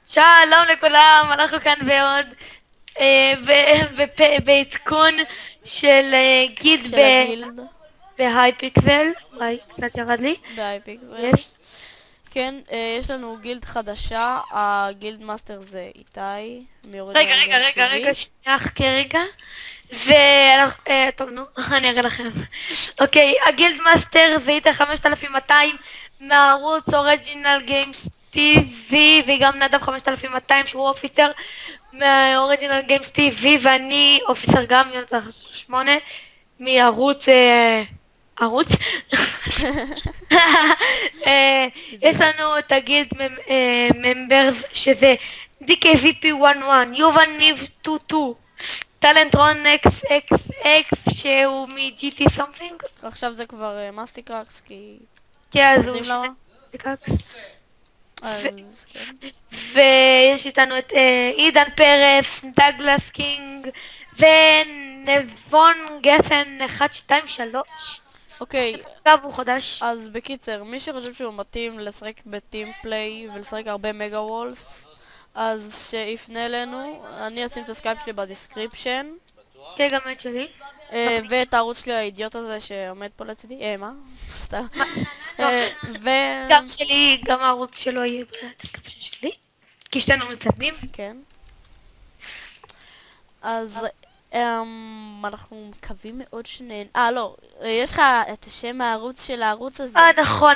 שלום לכולם, אנחנו כאן בעוד בעדכון של גיד של הגילד בהייפיקסל. וואי, קצת ירד לי. בהייפיקסל. יס. כן, יש לנו גילד חדשה, הגילד מאסטר זה איתי, רגע, שנייה כרגע. טוב, נו, אני אראה לכם. אוקיי, הגילד מאסטר זה איתה 5200 מהערוץ אוריג'ינל גיימס TV, וגם נדב 5200 שהוא אופיסר מהאוריג'ינל גיימס TV, ואני אופיסר גם יונתן 8 מערוץ ערוץ. יש לנו את הגילד ממברס שזה DKVP11, יובל ניב 22, טלנטרון XXX שהוא מ-GT something. עכשיו זה כבר מסטיקרקס, כי... כן, אז הוא יודעים למה? שטקס. אז כן. ויש איתנו את עידן פרס, דגלס קינג ונבון גפן 123. אוקיי, עכשיו הוא חדש. אז בקיצר, מי שחושב שהוא מתאים לשחק בטים פליי ולשחק הרבה מגה וולס, אז שיפנה אלינו, אני אשים את הסקייפ שלי בדיסקריפשן. כן, גם את שלי. ואת הערוץ שלי, האידיוט הזה שעומד פה לצדי, מה? סתם. גם שלי, גם הערוץ שלו יהיה בדיסקריפשן שלי, כי שתינו מצלמים. כן. אז אנחנו מקווים מאוד לא, יש לך את השם הערוץ של הערוץ הזה.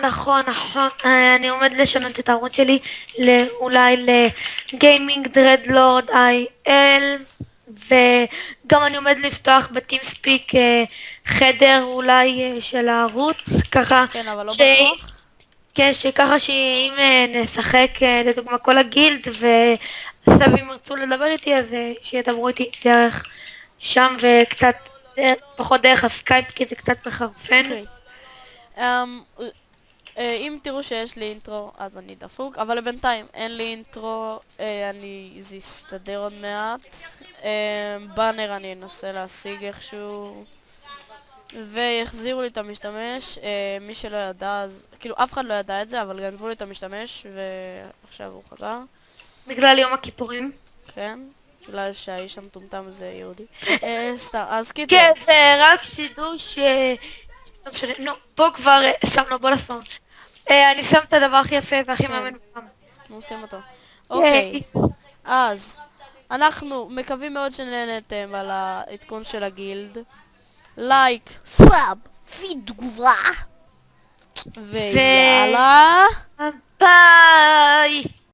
נכון. אני עומד לשנות את הערוץ שלי אולי לגיימינג דרדלורד IL, וגם אני עומד לפתוח בטימספיק חדר אולי של הערוץ, ככה כן, אבל לא בטוח. כן, שככה שאם נשחק לדוגמה כל הגילד והסבים ירצו לדבר איתי, אז שידברו איתי דרך שם וקצת פחות דרך הסקייפ, כי זה קצת מחרפן. אם תראו שיש לי אינטרו אז אני דפוק, אבל בינתיים אין לי אינטרו, זה יסתדר עוד מעט. באנר אני אנסה להשיג איכשהו ויחזירו לי את המשתמש. מי שלא ידע, אז כאילו אף אחד לא ידע את זה, אבל גנבו לי את המשתמש ועכשיו הוא חזר. בגלל יום הכיפורים. כן, בגלל שהאיש המטומטם זה יהודי. סתם, אז קיצר. כן, זה רק שידור לא משנה, נו, בוא כבר, שמנו, בוא נספור. אני שם את הדבר הכי יפה והכי מאמן בפעם. אנחנו עושים אותו. אוקיי, אז אנחנו מקווים מאוד שנהנתם על העדכון של הגילד. לייק, סאב, ותגובה, ויאללה.